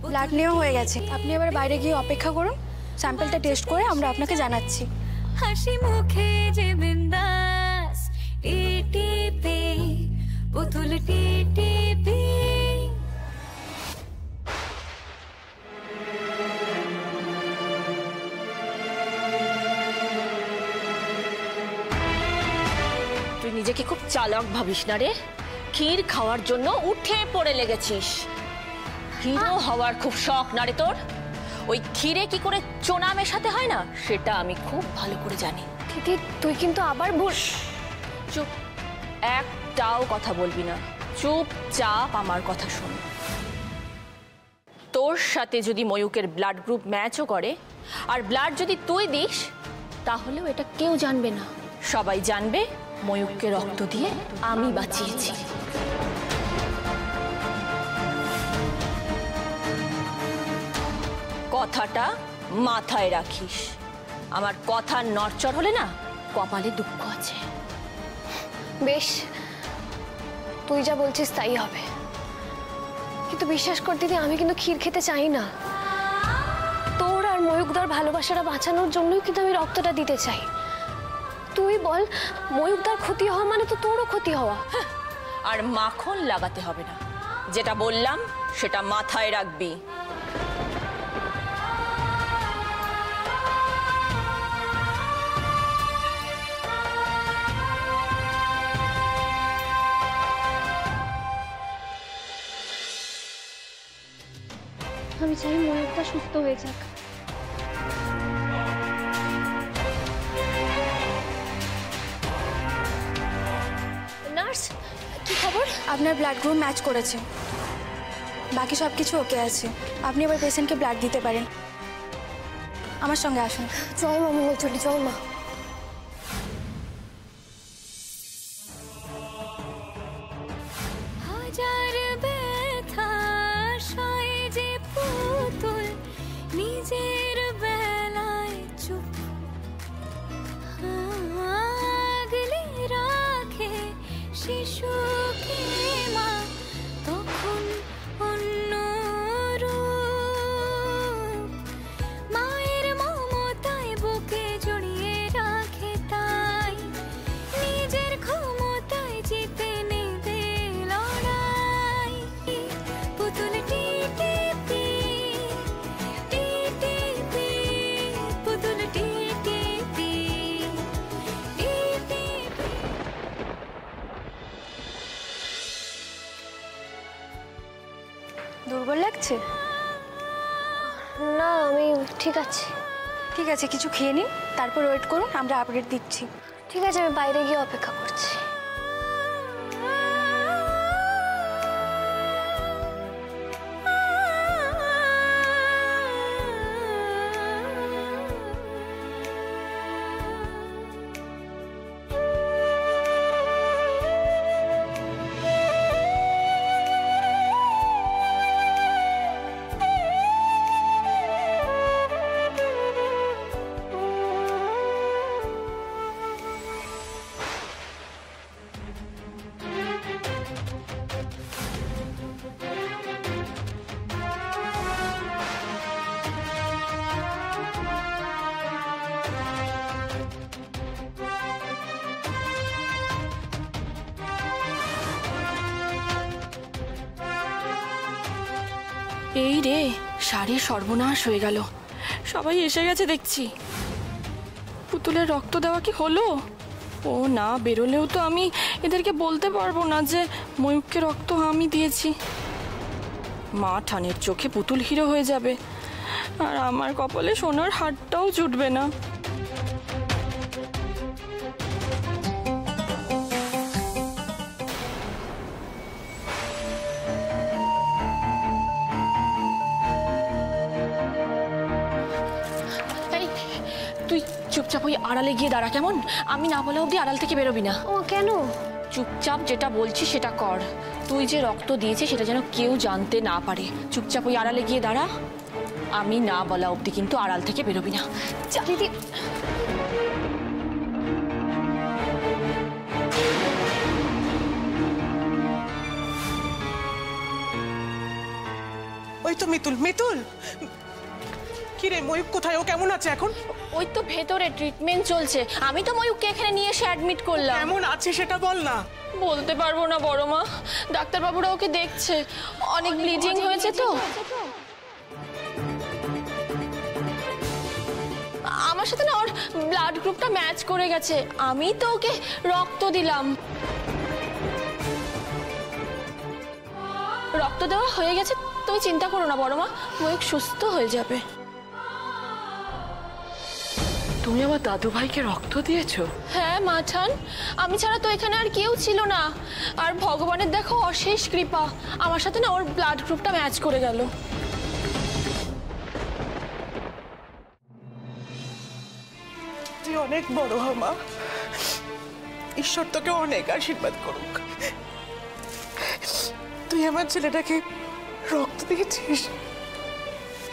Blood নেওয়া হয়ে গেছে, আপনি এবার বাইরে গিয়ে অপেক্ষা করুন, স্যাম্পলটা টেস্ট করে আমরা আপনাকে জানাচ্ছি। হাসি মুখে যে বিন্দাস টিটিপি পুতুল টিটিপি। তুই নিজেকে খুব চালাক ভাবিস না রে? ক্ষীর খাওয়ার জন্য উঠে পড়ে লেগেছিস। হিরো হওয়ার খুব শখ না রে তোর? ওই ক্ষীরে কি করে চোনা মেশাতে হয় না সেটা আমি খুব ভালো করে জানি। দিদি তুই কিন্তু আবার ভুল। চুপ, একটাও কথা বলবি না, চুপচাপ আমার কথা শোন। তোর সাথে যদি ময়ূকের ব্লাড গ্রুপ ম্যাচও করে আর ব্লাড যদি তুই দিস, তাহলেও এটা কেউ জানবে না। সবাই জানবে ময়ূককে রক্ত দিয়ে আমি বাঁচিয়েছি। কথাটা মাথায় রাখিস। আমার কথা নড়চড় হলে না কপালে দুঃখ আছে। বেশ, তুই যা বলছিস তাই হবে, কিন্তু বিশ্বাস কর দিদি, আমি কিন্তু ক্ষীর খেতে চাই না। তোর আর ময়ূকদার ভালোবাসাটা বাঁচানোর জন্যই কিন্তু আমি রক্তটা দিতে চাই। তুই বল, ময়ূকদার ক্ষতি হওয়া মানে তো তোরও ক্ষতি হওয়া। আর মাখন লাগাতে হবে না, যেটা বললাম সেটা মাথায় রাখবি। আমি চাই ময়ূকদা সুস্থ হয়ে যাক। নার্স, কি খবর? আপনার ব্লাড গ্রুপ ম্যাচ করেছে, বাকি সব কিছু ওকে আছে। আপনি এবার পেশেন্টকে ব্লাড দিতে পারেন। আমার সঙ্গে আসুন। জয় মা মঙ্গলচণ্ডী, জয় মা। হাজার ব্যথা সয় যে পুতুল নিজের বেলায় চুপ আগলে রাখে শিশুকে মা, তখন অন্য রূপ মায়ের মমতায় বুকে জড়িয়ে রাখে, তাই নিজের ক্ষমতায় জিতে নেবে লড়াই। পুতুল টিটিপি টিটিপি পুতুল টিটিপি টিটিপি। দুর্বল লাগছে? না, আমি ঠিক আছে। ঠিক আছে, কিছু খেয়ে নিন, তারপর ওয়েট করুন, আমরা আপডেট দিচ্ছি। ঠিক আছে, আমি বাইরে গিয়ে অপেক্ষা করছি। এই রে, সারে সর্বনাশ হয়ে গেল। সবাই এসে গেছে দেখছি। পুতুলের রক্ত দেওয়া কি হলো? ও না, বেরোলেও তো আমি এদেরকে বলতে পারবো না যে ময়ূককে রক্ত আমি দিয়েছি। মা ঠানের চোখে পুতুল হিরো হয়ে যাবে, আর আমার কপালে সোনার হারটাও জুটবে না। তুই চুপচাপ ওই আড়ালে গিয়ে দাঁড়া, কেমন? আমি না বলা অবধি আড়াল থেকে বেরোবি না। ও কেন? চুপচাপ যেটা বলছি সেটা কর। তুই যে রক্ত দিয়েছিস সেটা যেন কেউ জানতে না পারে। চুপচাপ ওই আড়ালে গিয়ে দাঁড়া, আমি না বলা অবধি কিন্তু আড়াল থেকে বেরোবি না। দিদি, ওই তো মিতুল, মিতুল কি রে ময়ূক কোথায়? ও কেমন আছে এখন? ওই তো ভেতরে ট্রিটমেন্ট চলছে। আমি তো ময়ূককে এখানে নিয়ে এসে অ্যাডমিট করলাম। কেমন আছে সেটা বল না। বলতে পারবো না বড় মা, ডাক্তারবাবুরা ওকে দেখছে, অনেক ব্লিডিং হয়েছে তো। আমার সাথে না ওর ব্লাড গ্রুপটা ম্যাচ করে গেছে, আমি তো ওকে রক্ত দিলাম। রক্ত দেওয়া হয়ে গেছে, তুমি চিন্তা করো না বড় মা, ময়ূক সুস্থ হয়ে যাবে। তুমি আমার দাদু ভাইকে রক্ত দিয়েছো? হ্যাঁ মাঠান, আমি ছাড়া তো এখানে আর কেউ ছিল না। আর ভগবানের দেখো অশেষ কৃপা, আমার সাথে না ওর ব্লাড গ্রুপটা ম্যাচ করে গেল। তুই অনেক বড় হ মা, ঈশ্বর তোকে অনেক আশীর্বাদ করুক। তুই আমার ছেলেটাকে রক্ত দিয়েছিস,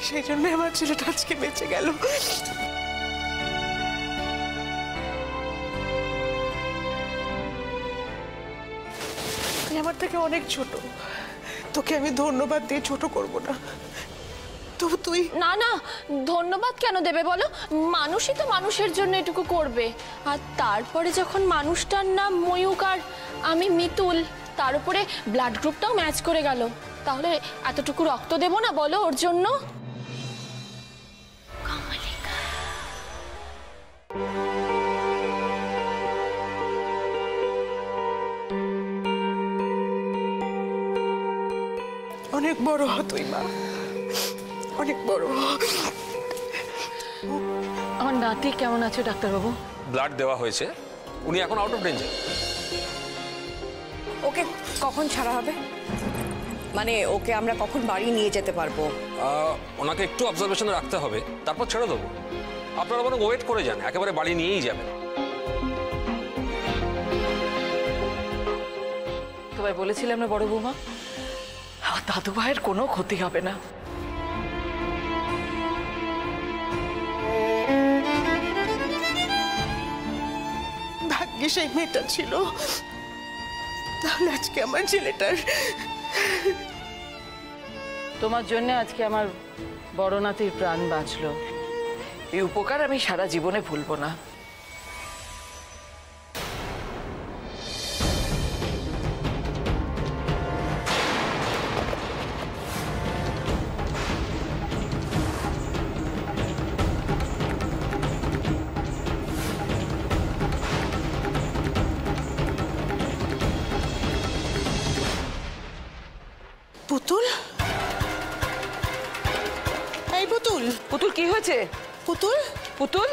সেই জন্য আমার ছেলেটা আজকে বেঁচে গেল। তুই আমার থেকে অনেক ছোট, তোকে আমি ধন্যবাদ দিয়ে ছোট করব না। তবু তুই না না, ধন্যবাদ কেন দেবে বলো? মানুষই তো মানুষের জন্য এটুকু করবে। আর তারপরে যখন মানুষটার নাম ময়ূক আর আমি মিতুল, তার উপরে ব্লাড গ্রুপটাও ম্যাচ করে গেল, তাহলে এতটুকু রক্ত দেবো না বলো ওর জন্য? অনেক বড় হ তুই মা, অনেক বড় হ। আমার নাতি কেমন আছে ডাক্তারবাবু? ব্লাড দেওয়া হয়েছে, উনি এখন আউট অফ ডেঞ্জার। ওকে কখন ছাড়া হবে? মানে ওকে আমরা কখন বাড়ি নিয়ে যেতে পারবো? ওনাকে একটু অবজারভেশনে রাখতে হবে, তারপর ছেড়ে দেবো। আপনারা বরং ওয়েট করে যান, একেবারে বাড়ি নিয়েই যাবেন। তোমায় বলেছিলাম না বড় বৌমা, আমার দাদু ভাইয়ের কোনো ক্ষতি হবে না। ভাগ্যে সেই মেয়েটা ছিল, তাহলে আজকে আমার ছেলেটার। তোমার জন্য আজকে আমার বড় নাতির প্রাণ বাঁচলো, এই উপকার আমি সারা জীবনে ভুলবো না। পুতুল, এই পুতুল, পুতুল কি হয়েছে? পুতুল, পুতুল